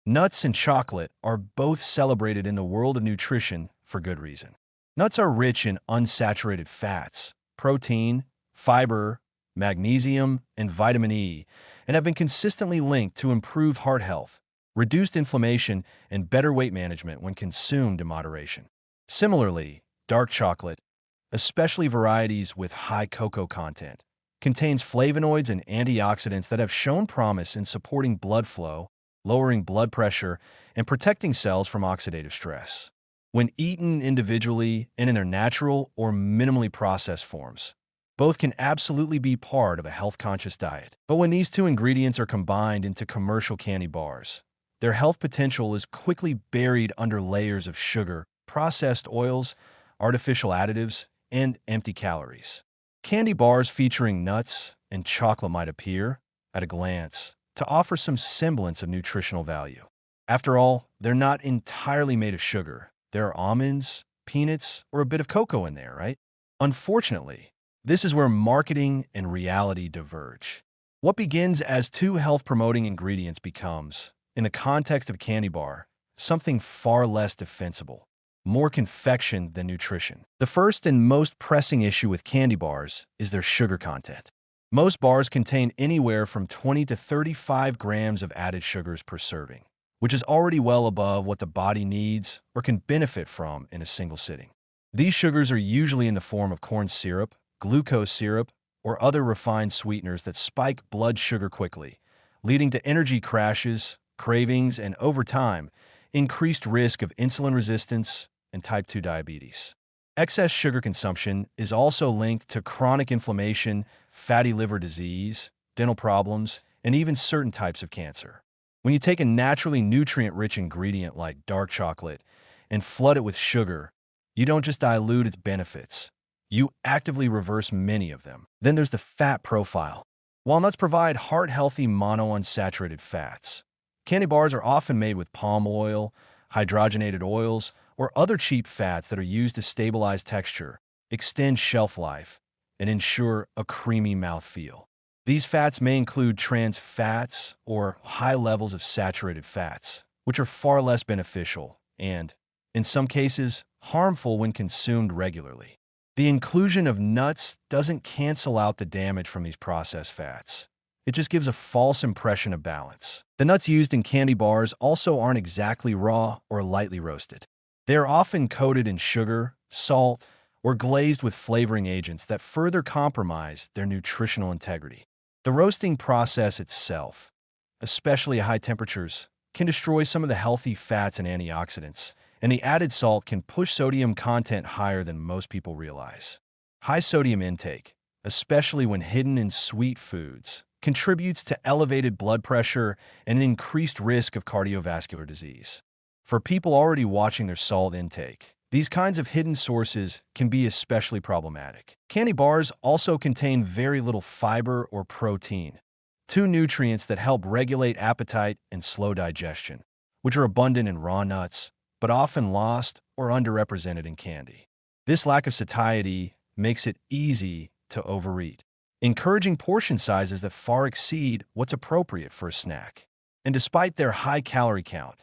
Nuts and chocolate are both celebrated in the world of nutrition for good reason. Nuts are rich in unsaturated fats, protein, fiber, magnesium, and vitamin E, and have been consistently linked to improved heart health, reduced inflammation, and better weight management when consumed in moderation. Similarly, dark chocolate, especially varieties with high cocoa content, contains flavonoids and antioxidants that have shown promise in supporting blood flow, lowering blood pressure, and protecting cells from oxidative stress. When eaten individually and in their natural or minimally processed forms, both can absolutely be part of a health-conscious diet. But when these two ingredients are combined into commercial candy bars, their health potential is quickly buried under layers of sugar, processed oils, artificial additives, and empty calories. Candy bars featuring nuts and chocolate might appear, at a glance, to offer some semblance of nutritional value. After all, they're not entirely made of sugar. There are almonds, peanuts, or a bit of cocoa in there, right? Unfortunately, this is where marketing and reality diverge. What begins as two health-promoting ingredients becomes, in the context of a candy bar, something far less defensible, more confection than nutrition. The first and most pressing issue with candy bars is their sugar content. Most bars contain anywhere from 20 to 35 grams of added sugars per serving, which is already well above what the body needs or can benefit from in a single sitting. These sugars are usually in the form of corn syrup, glucose syrup, or other refined sweeteners that spike blood sugar quickly, leading to energy crashes, cravings, and over time, increased risk of insulin resistance and type 2 diabetes. Excess sugar consumption is also linked to chronic inflammation, fatty liver disease, dental problems, and even certain types of cancer. When you take a naturally nutrient-rich ingredient like dark chocolate and flood it with sugar, you don't just dilute its benefits, you actively reverse many of them. Then there's the fat profile. While nuts provide heart-healthy monounsaturated fats, candy bars are often made with palm oil, hydrogenated oils, or other cheap fats that are used to stabilize texture, extend shelf life, and ensure a creamy mouthfeel. These fats may include trans fats or high levels of saturated fats, which are far less beneficial and, in some cases, harmful when consumed regularly. The inclusion of nuts doesn't cancel out the damage from these processed fats. It just gives a false impression of balance. The nuts used in candy bars also aren't exactly raw or lightly roasted. They are often coated in sugar, salt, or glazed with flavoring agents that further compromise their nutritional integrity. The roasting process itself, especially at high temperatures, can destroy some of the healthy fats and antioxidants, and the added salt can push sodium content higher than most people realize. High sodium intake, especially when hidden in sweet foods, contributes to elevated blood pressure and an increased risk of cardiovascular disease. For people already watching their salt intake, these kinds of hidden sources can be especially problematic. Candy bars also contain very little fiber or protein, two nutrients that help regulate appetite and slow digestion, which are abundant in raw nuts, but often lost or underrepresented in candy. This lack of satiety makes it easy to overeat, encouraging portion sizes that far exceed what's appropriate for a snack. And despite their high calorie count,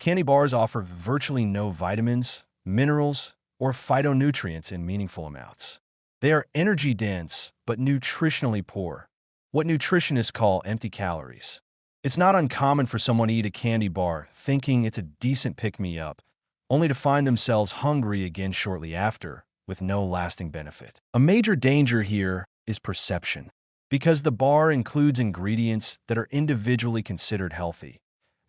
candy bars offer virtually no vitamins, minerals, or phytonutrients in meaningful amounts. They are energy-dense but nutritionally poor, what nutritionists call empty calories. It's not uncommon for someone to eat a candy bar thinking it's a decent pick-me-up, only to find themselves hungry again shortly after, with no lasting benefit. A major danger here is perception. Because the bar includes ingredients that are individually considered healthy,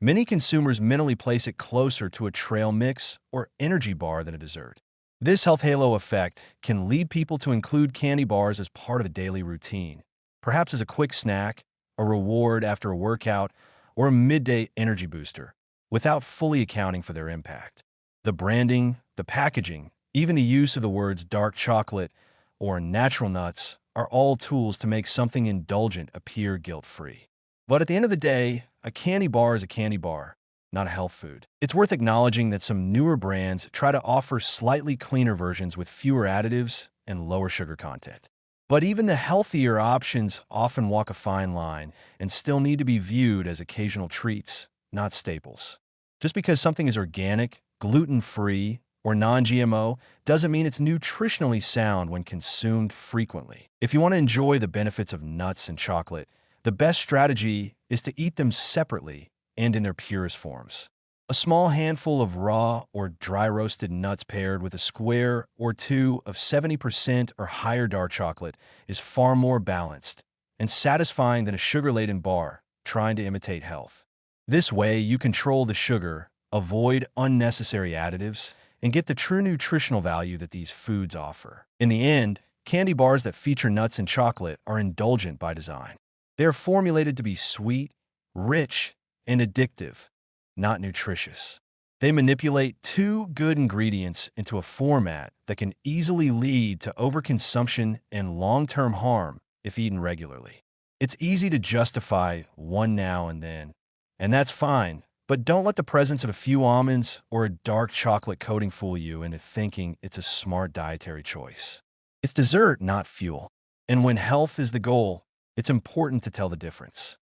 many consumers mentally place it closer to a trail mix or energy bar than a dessert. This health halo effect can lead people to include candy bars as part of a daily routine, perhaps as a quick snack, a reward after a workout, or a midday energy booster, without fully accounting for their impact. The branding, the packaging, even the use of the words dark chocolate or natural nuts are all tools to make something indulgent appear guilt-free. But at the end of the day, a candy bar is a candy bar, not a health food. It's worth acknowledging that some newer brands try to offer slightly cleaner versions with fewer additives and lower sugar content. But even the healthier options often walk a fine line and still need to be viewed as occasional treats, not staples. Just because something is organic, gluten-free, or non-GMO doesn't mean it's nutritionally sound when consumed frequently. If you want to enjoy the benefits of nuts and chocolate, the best strategy is to eat them separately and in their purest forms. A small handful of raw or dry roasted nuts paired with a square or two of 70% or higher dark chocolate is far more balanced and satisfying than a sugar-laden bar trying to imitate health. This way, you control the sugar, avoid unnecessary additives, and get the true nutritional value that these foods offer. In the end, candy bars that feature nuts and chocolate are indulgent by design. They are formulated to be sweet, rich, and addictive, not nutritious. They manipulate two good ingredients into a format that can easily lead to overconsumption and long-term harm if eaten regularly. It's easy to justify one now and then, and that's fine, but don't let the presence of a few almonds or a dark chocolate coating fool you into thinking it's a smart dietary choice. It's dessert, not fuel. And when health is the goal, it's important to tell the difference.